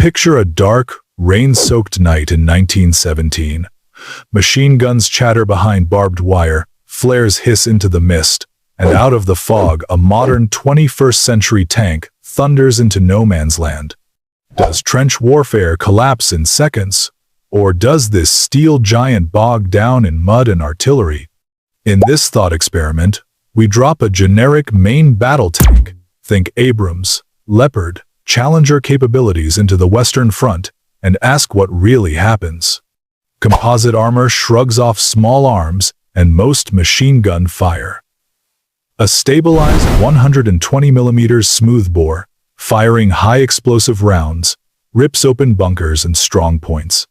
Picture a dark, rain-soaked night in 1917. Machine guns chatter behind barbed wire, flares hiss into the mist, and out of the fog, a modern 21st-century tank thunders into no man's land. Does trench warfare collapse in seconds? Or does this steel giant bog down in mud and artillery? In this thought experiment, we drop a generic main battle tank, think Abrams, Leopard, Challenger capabilities into the Western Front, and ask what really happens. Composite armor shrugs off small arms and most machine gun fire. A stabilized 120mm smoothbore, firing high explosive rounds, rips open bunkers and strong points.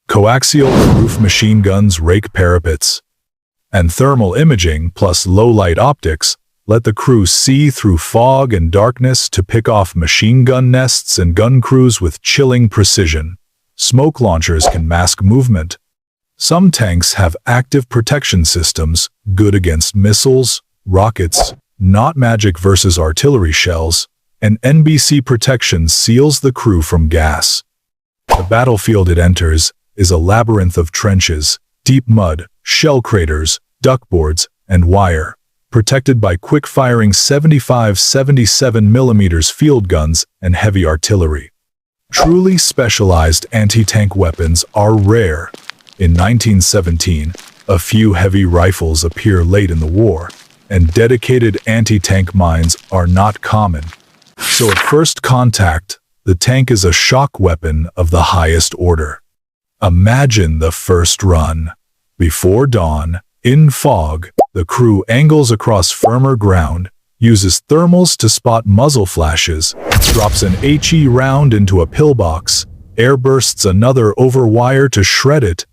Coaxial roof machine guns rake parapets. And thermal imaging plus low-light optics let the crew see through fog and darkness to pick off machine gun nests and gun crews with chilling precision. Smoke launchers can mask movement. Some tanks have active protection systems, good against missiles, rockets, not magic versus artillery shells, and NBC protection seals the crew from gas. The battlefield it enters is a labyrinth of trenches, deep mud, shell craters, duckboards, and wire, protected by quick-firing 75-77mm field guns and heavy artillery. Truly specialized anti-tank weapons are rare. In 1917, a few heavy rifles appear late in the war, and dedicated anti-tank mines are not common. So at first contact, the tank is a shock weapon of the highest order. Imagine the first run. Before dawn, in fog, the crew angles across firmer ground, uses thermals to spot muzzle flashes, drops an HE round into a pillbox, airbursts another over wire to shred it,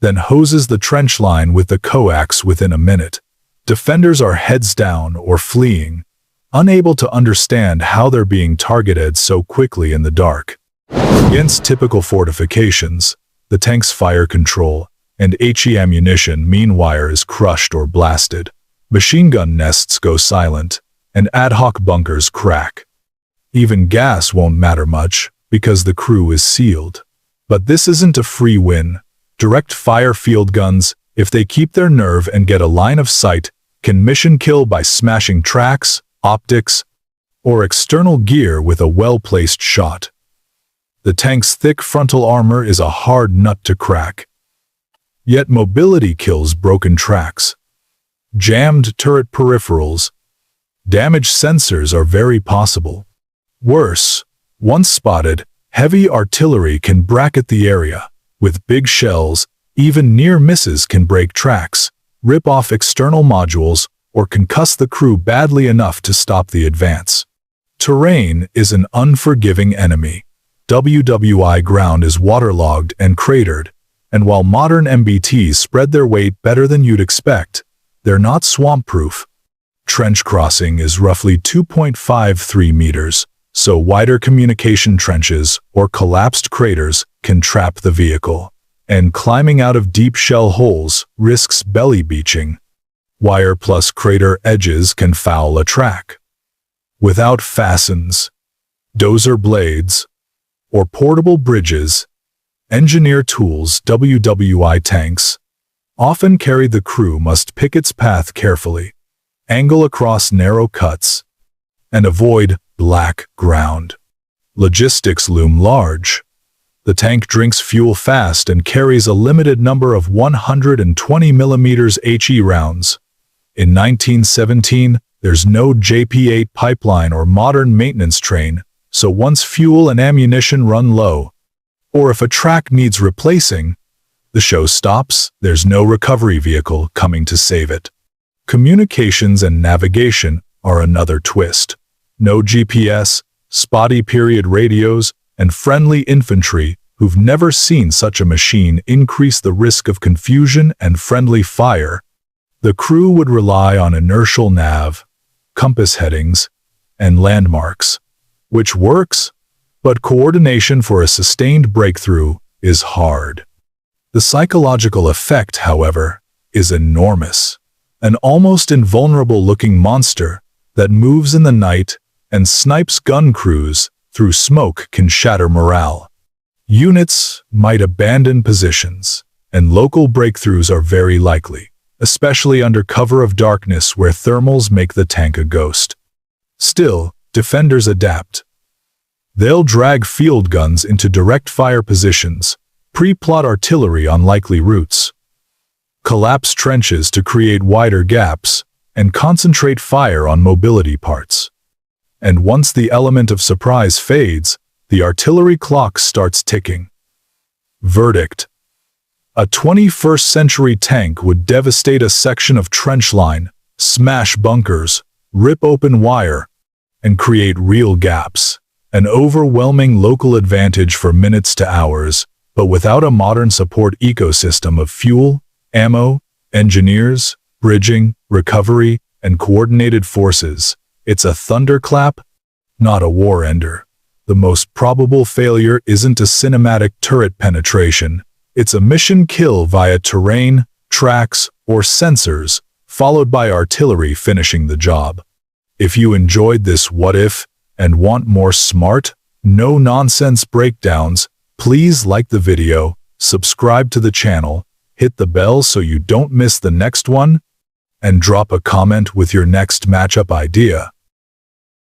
then hoses the trench line with the coax within a minute. Defenders are heads down or fleeing, unable to understand how they're being targeted so quickly in the dark. Against typical fortifications, the tank's fire control and HE ammunition meanwhile is crushed or blasted. Machine gun nests go silent, and ad hoc bunkers crack. Even gas won't matter much, because the crew is sealed. But this isn't a free win. Direct fire field guns, if they keep their nerve and get a line of sight, can mission kill by smashing tracks, optics, or external gear with a well-placed shot. The tank's thick frontal armor is a hard nut to crack. Yet mobility kills broken tracks. Jammed turret peripherals. Damaged sensors are very possible. Worse, once spotted, heavy artillery can bracket the area. With big shells, even near misses can break tracks, rip off external modules, or concuss the crew badly enough to stop the advance. Terrain is an unforgiving enemy. WWI ground is waterlogged and cratered, and while modern MBTs spread their weight better than you'd expect, they're not swamp-proof. Trench crossing is roughly 2.53 meters, so wider communication trenches or collapsed craters can trap the vehicle, and climbing out of deep shell holes risks belly beaching. Wire plus crater edges can foul a track. Without fastens, dozer blades, or portable bridges, engineer tools WWI tanks often carry the crew must pick its path carefully, angle across narrow cuts, and avoid black ground. Logistics loom large. The tank drinks fuel fast and carries a limited number of 120mm HE rounds. In 1917, there's no JP-8 pipeline or modern maintenance train, so once fuel and ammunition run low, or if a track needs replacing, the show stops. There's no recovery vehicle coming to save it. Communications and navigation are another twist. No GPS, spotty period radios, and friendly infantry who've never seen such a machine increase the risk of confusion and friendly fire. The crew would rely on inertial nav, compass headings, and landmarks, which works, but coordination for a sustained breakthrough is hard. The psychological effect, however, is enormous. An almost invulnerable-looking monster that moves in the night and snipes gun crews through smoke can shatter morale. Units might abandon positions, and local breakthroughs are very likely, especially under cover of darkness where thermals make the tank a ghost. Still, defenders adapt. They'll drag field guns into direct fire positions, pre-plot artillery on likely routes, collapse trenches to create wider gaps, and concentrate fire on mobility parts. And once the element of surprise fades, the artillery clock starts ticking. Verdict: a 21st-century tank would devastate a section of trench line, smash bunkers, rip open wire, and create real gaps. An overwhelming local advantage for minutes to hours, but without a modern support ecosystem of fuel, ammo, engineers, bridging, recovery, and coordinated forces, it's a thunderclap, not a war ender. The most probable failure isn't a cinematic turret penetration, it's a mission kill via terrain, tracks, or sensors, followed by artillery finishing the job. If you enjoyed this what if, and want more smart, no-nonsense breakdowns, please like the video, subscribe to the channel, hit the bell so you don't miss the next one, and drop a comment with your next matchup idea.